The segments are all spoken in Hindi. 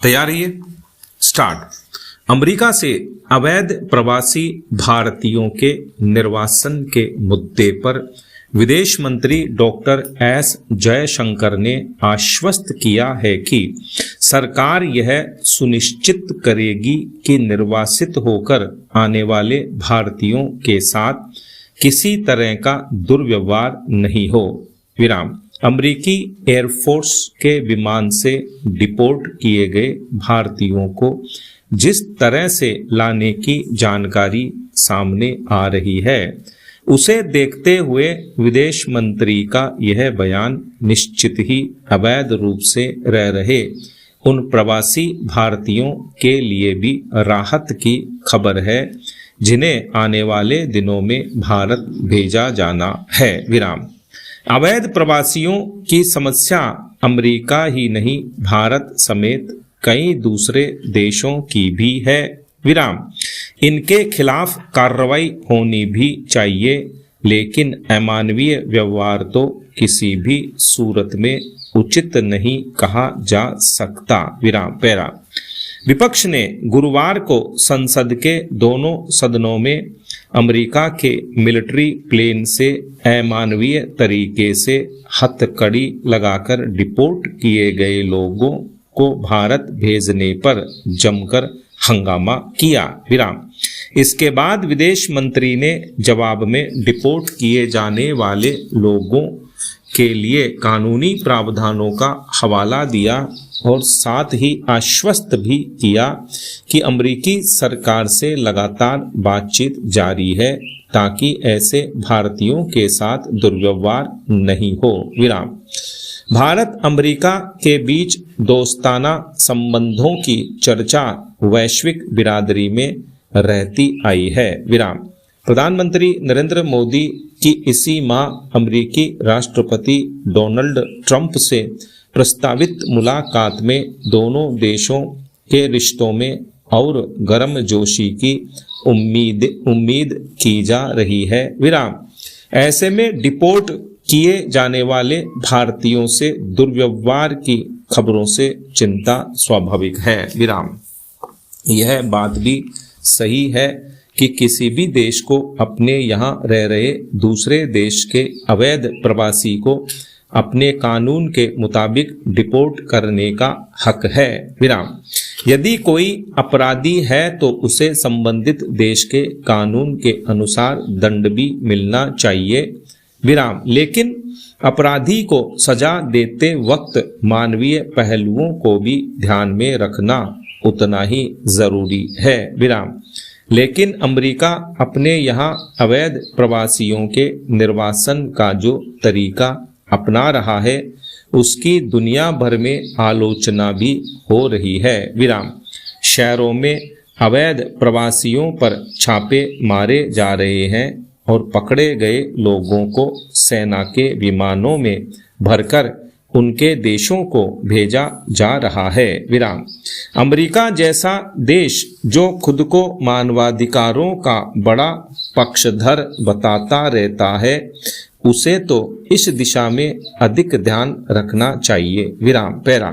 तैयार रहिए, स्टार्ट। अमेरिका से अवैध प्रवासी भारतीयों के निर्वासन के मुद्दे पर विदेश मंत्री डॉक्टर एस जयशंकर ने आश्वस्त किया है कि सरकार यह सुनिश्चित करेगी कि निर्वासित होकर आने वाले भारतीयों के साथ किसी तरह का दुर्व्यवहार नहीं हो। विराम। अमेरिकी एयरफोर्स के विमान से डिपोर्ट किए गए भारतीयों को जिस तरह से लाने की जानकारी सामने आ रही है, उसे देखते हुए विदेश मंत्री का यह बयान निश्चित ही अवैध रूप से रह रहे उन प्रवासी भारतीयों के लिए भी राहत की खबर है जिन्हें आने वाले दिनों में भारत भेजा जाना है। विराम। अवैध प्रवासियों की समस्या अमेरिका ही नहीं, भारत समेत कई दूसरे देशों की भी है। विराम। इनके खिलाफ कार्रवाई होनी भी चाहिए, लेकिन अमानवीय व्यवहार तो किसी भी सूरत में उचित नहीं कहा जा सकता। विराम। पैरा। विपक्ष ने गुरुवार को संसद के दोनों सदनों में अमेरिका के मिलिट्री प्लेन से अमानवीय तरीके से हथकड़ी लगाकर डिपोर्ट किए गए लोगों को भारत भेजने पर जमकर हंगामा किया। विराम। इसके बाद विदेश मंत्री ने जवाब में डिपोर्ट किए जाने वाले लोगों के लिए कानूनी प्रावधानों का हवाला दिया और साथ ही आश्वस्त भी किया कि अमेरिकी सरकार से लगातार बातचीत जारी है ताकि ऐसे भारतीयों के साथ दुर्व्यवहार नहीं हो। विराम। भारत अमेरिका के बीच दोस्ताना संबंधों की चर्चा वैश्विक बिरादरी में रहती आई है। विराम। प्रधानमंत्री नरेंद्र मोदी की इसी माह अमेरिकी राष्ट्रपति डोनाल्ड ट्रंप से प्रस्तावित मुलाकात में दोनों देशों के रिश्तों में और गर्मजोशी की उम्मीद की जा रही है। विराम। ऐसे में डिपोर्ट किए जाने वाले भारतीयों से दुर्व्यवहार की खबरों से चिंता स्वाभाविक है। विराम। यह बात भी सही है कि किसी भी देश को अपने यहाँ रह रहे दूसरे देश के अवैध प्रवासी को अपने कानून के मुताबिक डिपोर्ट करने का हक है। विराम। यदि कोई अपराधी है तो उसे संबंधित देश के कानून के अनुसार दंड भी मिलना चाहिए। विराम। लेकिन अपराधी को सजा देते वक्त मानवीय पहलुओं को भी ध्यान में रखना उतना ही जरूरी है। विराम। लेकिन अमेरिका अपने यहाँ अवैध प्रवासियों के निर्वासन का जो तरीका अपना रहा है उसकी दुनिया भर में आलोचना भी हो रही है। विराम। शहरों में अवैध प्रवासियों पर छापे मारे जा रहे हैं और पकड़े गए लोगों को सेना के विमानों में भरकर उनके देशों को भेजा जा रहा है। विराम। अमेरिका जैसा देश जो खुद को मानवाधिकारों का बड़ा पक्षधर बताता रहता है, उसे तो इस दिशा में अधिक ध्यान रखना चाहिए। विराम। पैरा।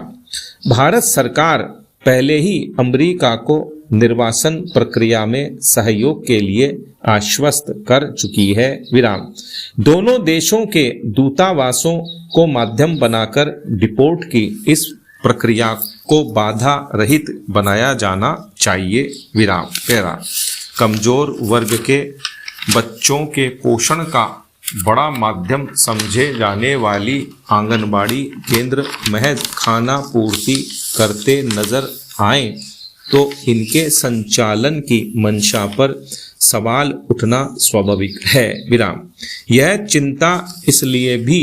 भारत सरकार पहले ही अमेरिका को निर्वासन प्रक्रिया में सहयोग के लिए आश्वस्त कर चुकी है। विराम। दोनों देशों के दूतावासों को माध्यम बनाकर डिपोर्ट की इस प्रक्रिया को बाधा रहित बनाया जाना चाहिए। विराम। पैरा। कमजोर वर्ग के बच्चों के पोषण का बड़ा माध्यम समझे जाने वाली आंगनबाड़ी केंद्र महज खाना पूर्ति करते नजर आए तो इनके संचालन की मंशा पर सवाल उठना स्वाभाविक है। विराम। यह चिंता इसलिए भी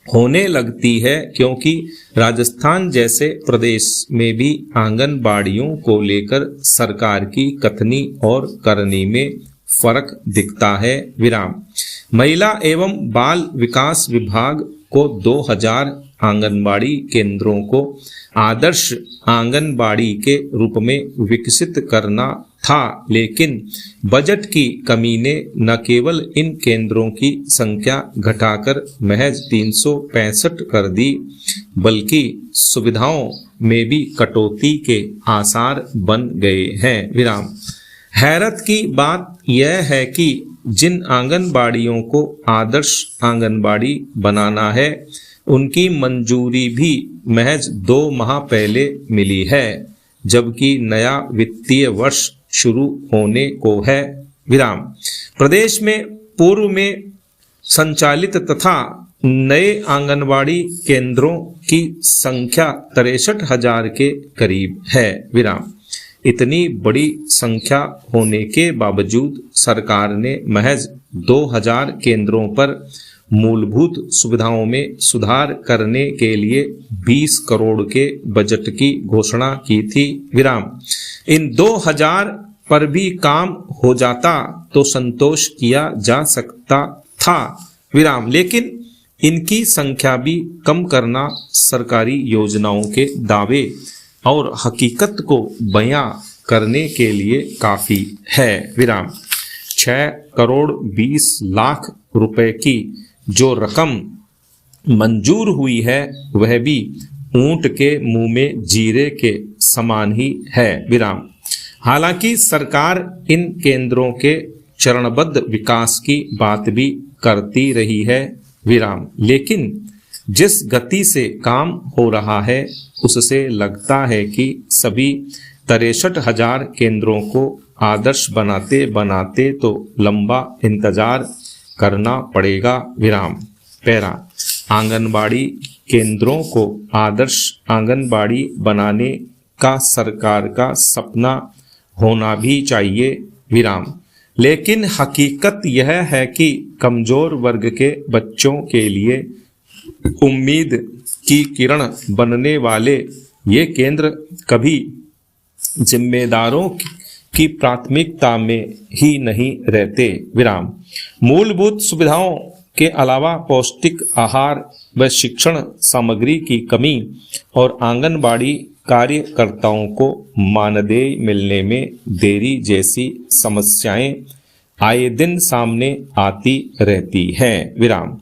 होने लगती है क्योंकि राजस्थान जैसे प्रदेश में भी आंगनबाड़ियों को लेकर सरकार की कथनी और करनी में फर्क दिखता है। विराम। महिला एवं बाल विकास विभाग को आंगनबाड़ी केंद्रों को आदर्श आंगनबाड़ी के रूप में विकसित करना था, लेकिन बजट की कमी ने न केवल इन केंद्रों की संख्या घटाकर महज 365 कर दी, बल्कि सुविधाओं में भी कटौती के आसार बन गए हैं। विराम। हैरत की बात यह है कि जिन आंगनबाड़ियों को आदर्श आंगनबाड़ी बनाना है, उनकी मंजूरी भी महज 2 माह पहले मिली है, जबकि नया वित्तीय वर्ष शुरू होने को है। विराम। प्रदेश में पूर्व में संचालित तथा नए आंगनबाड़ी केंद्रों की संख्या 63,000 के करीब है। विराम। इतनी बड़ी संख्या होने के बावजूद सरकार ने महज 2000 केंद्रों पर मूलभूत सुविधाओं में सुधार करने के लिए 20 करोड़ के बजट की घोषणा की थी। विराम। इन 2000 पर भी काम हो जाता तो संतोष किया जा सकता था। विराम। लेकिन इनकी संख्या भी कम करना सरकारी योजनाओं के दावे और हकीकत को बयां करने के लिए काफी है। विराम। 6 करोड़ 20 लाख रुपए की जो रकम मंजूर हुई है, वह भी ऊंट के मुंह में जीरे के समान ही है। विराम। हालांकि सरकार इन केंद्रों के चरणबद्ध विकास की बात भी करती रही है। विराम। लेकिन जिस गति से काम हो रहा है, उससे लगता है कि सभी 63,000 केंद्रों को आदर्श बनाते बनाते तो लंबा इंतजार करना पड़ेगा। विराम। पैरा। आंगनबाड़ी केंद्रों को आदर्श आंगनबाड़ी बनाने का सरकार का सपना होना भी चाहिए। विराम। लेकिन हकीकत यह है कि कमजोर वर्ग के बच्चों के लिए उम्मीद की किरण बनने वाले ये केंद्र कभी जिम्मेदारों की प्राथमिकता में ही नहीं रहते। विराम। मूलभूत सुविधाओं के अलावा पौष्टिक आहार व शिक्षण सामग्री की कमी और आंगनबाड़ी कार्यकर्ताओं को मानदेय मिलने में देरी जैसी समस्याएं आए दिन सामने आती रहती हैं। विराम।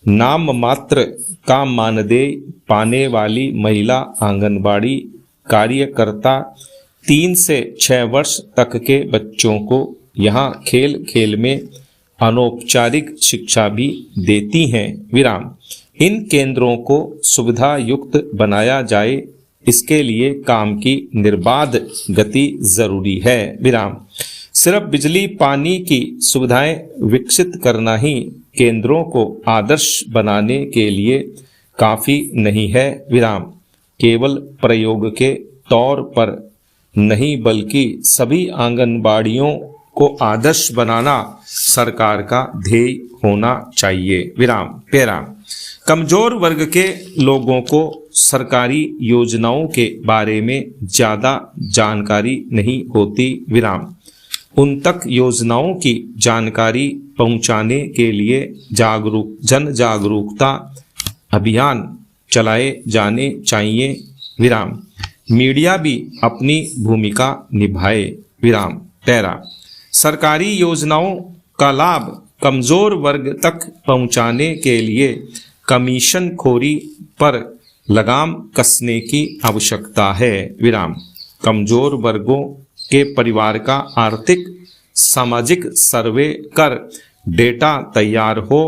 नाम मात्र का मानदेय पाने वाली महिला आंगनबाड़ी कार्यकर्ता 3 से 6 वर्ष तक के बच्चों को यहाँ खेल खेल में अनौपचारिक शिक्षा भी देती हैं। विराम। इन केंद्रों को सुविधा युक्त बनाया जाए, इसके लिए काम की निर्बाध गति जरूरी है। विराम। सिर्फ बिजली पानी की सुविधाएं विकसित करना ही केंद्रों को आदर्श बनाने के लिए काफी नहीं है। विराम। केवल प्रयोग के तौर पर नहीं, बल्कि सभी आंगनबाड़ियों को आदर्श बनाना सरकार का ध्येय होना चाहिए। विराम। पैरा। कमजोर वर्ग के लोगों को सरकारी योजनाओं के बारे में ज्यादा जानकारी नहीं होती। विराम। उन तक योजनाओं की जानकारी पहुंचाने के लिए जन जागरूकता अभियान चलाए जाने चाहिए। विराम। मीडिया भी अपनी भूमिका निभाए। विराम। पैरा। सरकारी योजनाओं का लाभ कमजोर वर्ग तक पहुंचाने के लिए कमीशन खोरी पर लगाम कसने की आवश्यकता है। विराम। कमजोर वर्गों के परिवार का आर्थिक सामाजिक सर्वे कर डेटा तैयार हो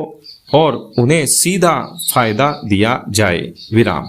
और उन्हें सीधा फायदा दिया जाए। विराम।